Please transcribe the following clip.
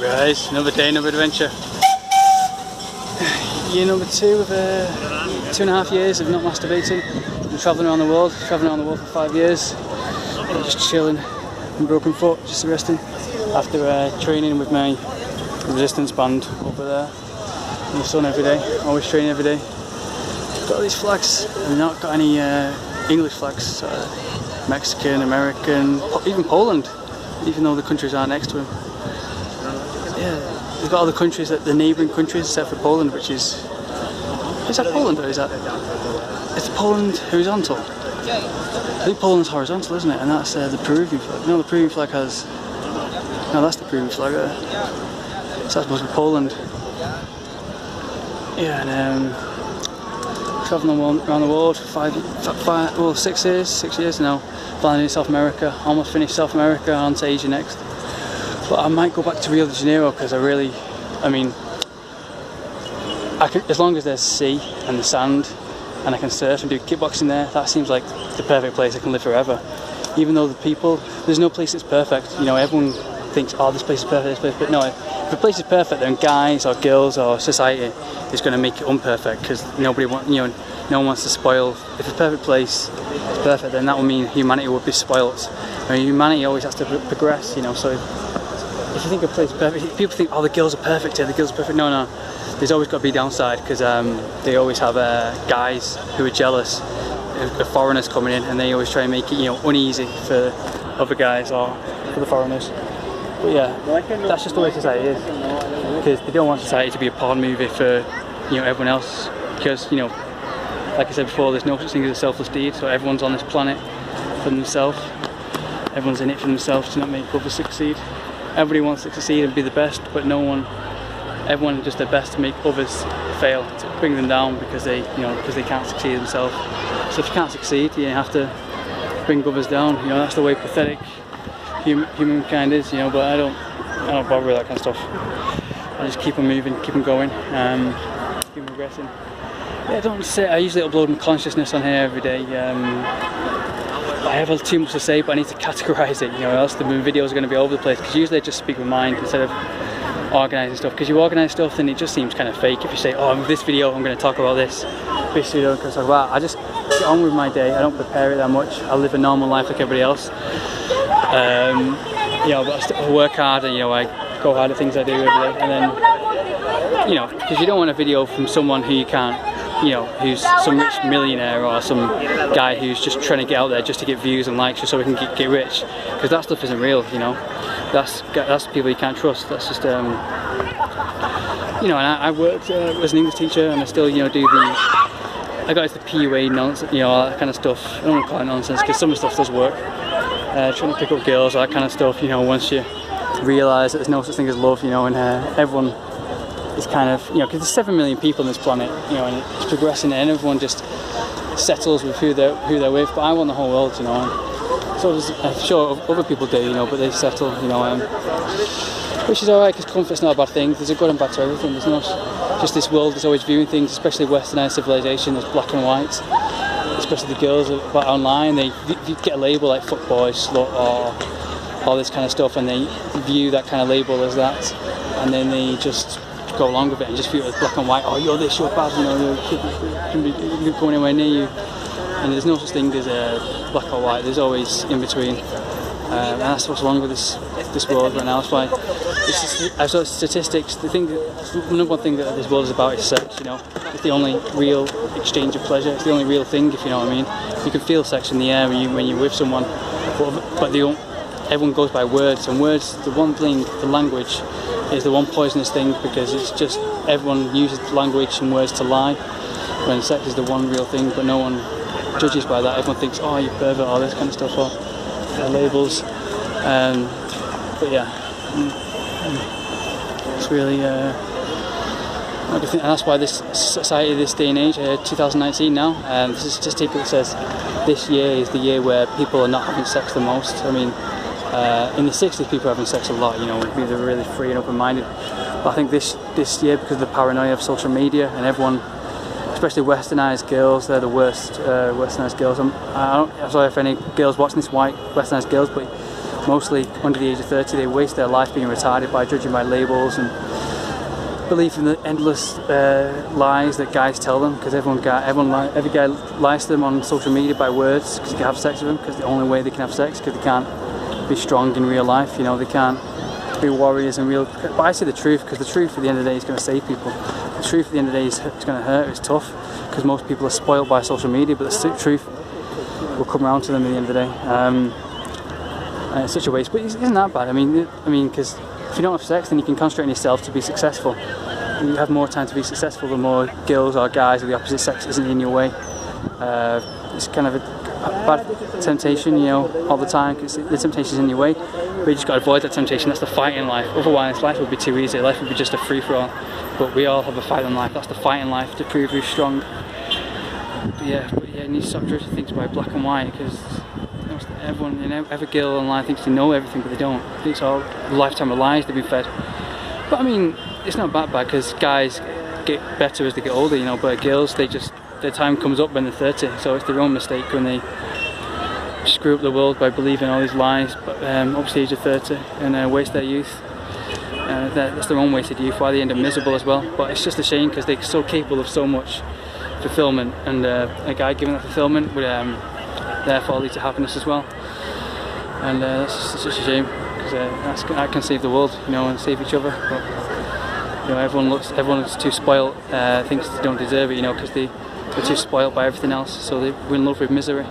guys, another day, another adventure. Year number 2 of 2.5 years of not masturbating. Been travelling around the world for 5 years. Just chilling in Broken Foot, just resting after training with my resistance band over there in the sun every day. Always training every day. Got all these flags. I've not got any English flags. Mexican, American, even Poland, even though the countries aren't next to him. Yeah, they've got all the countries, the neighbouring countries, except for Poland, which is that Poland or is that? It's Poland horizontal. I think Poland's horizontal, isn't it? And that's the Peruvian flag. No, the Peruvian flag has. No, that's the Peruvian flag. So that's supposed to be Poland. Yeah, and travelling around the world for 6 years now. Flying in South America. Almost finished South America, on to Asia next. But I might go back to Rio de Janeiro because I mean, as long as there's sea and the sand and I can surf and do kickboxing there, that seems like the perfect place I can live forever. Even though the people, there's no place that's perfect. You know, everyone thinks, oh, this place is perfect, this place, but no, if a place is perfect, then guys or girls or society is going to make it unperfect because nobody wants, you know, no one wants to spoil. If a perfect place is perfect, then that would mean humanity would be spoilt. I mean, humanity always has to progress, you know, so if you think a place is perfect, people think, oh, the girls are perfect here, the girls are perfect. No, no, there's always got to be a downside because they always have guys who are jealous of foreigners coming in, and they always try and make it, you know, uneasy for other guys or for the foreigners. But yeah, that's just the way society is, because they don't want society to be a porn movie for, you know, everyone else. Because, you know, like I said before, there's no such thing as a selfless deed. So everyone's on this planet for themselves. Everyone's in it for themselves to not make others succeed. Everybody wants to succeed and be the best, but everyone does their best to make others fail, to bring them down because they can't succeed themselves. So if you can't succeed, you have to bring others down. You know, that's the way pathetic humankind is. You know, but I don't bother with that kind of stuff. I just keep on moving, keep on going, keep on progressing. Yeah, I usually upload my consciousness on here every day. I have too much to say, but I need to categorise it, you know, else the videos are going to be all over the place, because usually I just speak my mind instead of organising stuff, because you organise stuff then it just seems kind of fake. If you say, oh, in this video I'm going to talk about this video I'm going to talk about, I just get on with my day. I don't prepare it that much. I live a normal life like everybody else. You know, but I work hard, and, you know, I go hard at things I do every day, and then, you know, because you don't want a video from someone who you can't, you know, who's some rich millionaire or some guy who's just trying to get out there just to get views and likes just so he can get rich, because that stuff isn't real, you know. That's people you can't trust. That's just, you know, and I worked as an English teacher, and I still, you know, I got into the PUA nonsense, you know, all that kind of stuff. I don't want to call it nonsense because some of the stuff does work. Trying to pick up girls, all that kind of stuff, you know, once you realise that there's no such thing as love, you know, and everyone is kind of, you know, because there's 7 million people on this planet, you know, and it's progressing, and everyone just settles with who they're with. But I want the whole world, you know, and so I'm sure other people do, you know, but they settle, you know, which is alright, because comfort's not a bad thing. There's a good and bad to everything. There's not just this world that's always viewing things, especially Westernized civilization, as black and white. Especially the girls online, they get a label like fuckboy, slut, or all this kind of stuff, and they view that kind of label as that, and then they just go along with it and just view it as black and white. Oh, you're this, you're bad, you know, you can't go anywhere near you. And there's no such thing as black or white. There's always in between, and that's what's wrong with this world right now. That's why I've sort of statistics. The number one thing that this world is about is sex. You know, it's the only real exchange of pleasure. It's the only real thing, if you know what I mean. You can feel sex in the air when you're with someone, but everyone goes by words, and words, the one thing, the language, is the one poisonous thing, because it's just everyone uses language and words to lie, when sex is the one real thing, but no one judges by that. Everyone thinks, oh, you pervert, all this kind of stuff, or labels. But yeah, it's really and that's why this society, this day and age, 2019 now, there's a statistic that says this year is the year where people are not having sex the most. I mean, in the 60s people were having sex a lot, you know, they're really free and open-minded. But I think this year, because of the paranoia of social media and everyone, especially Westernized girls, they're the worst Westernized girls. I'm sorry if any girls watching this, white Westernized girls, but mostly under the age of 30, they waste their life being retarded by judging by labels and belief in the endless lies that guys tell them, because every guy lies to them on social media by words because they can have sex with them, because the only way they can have sex, because they can't be strong in real life, you know, they can't be warriors in real. But I say the truth, because the truth at the end of the day is going to save people. The truth at the end of the day is going to hurt, it's tough, because most people are spoiled by social media, but the truth will come around to them at the end of the day. And it's such a waste, but it isn't that bad. I mean, because if you don't have sex, then you can concentrate on yourself to be successful. You have more time to be successful the more girls or guys of the opposite sex isn't in your way. It's kind of a bad temptation, you know, all the time, because the temptation is in your way. But you just got to avoid that temptation. That's the fight in life. Otherwise, life would be too easy. Life would be just a free-for-all. But we all have a fight in life. That's the fight in life, to prove who's strong. But yeah, you need to stop judging things by black and white, because everyone, you know, every girl online thinks they know everything, but they don't. It's all a lifetime of lies they've been fed. But I mean, it's not that bad, because guys get better as they get older, you know, but girls, their time comes up when they're 30, so it's their own mistake when they screw up the world by believing all these lies, but obviously age of 30, and waste their youth. That's their own wasted youth, why they end up miserable as well. But it's just a shame, because they're so capable of so much fulfillment, and a guy giving that fulfillment would therefore lead to happiness as well. And that's just such a shame, because that can save the world, you know, and save each other. But you know, everyone's too spoiled, thinks they don't deserve it, you know, because they're too spoiled by everything else, so they're in love with misery.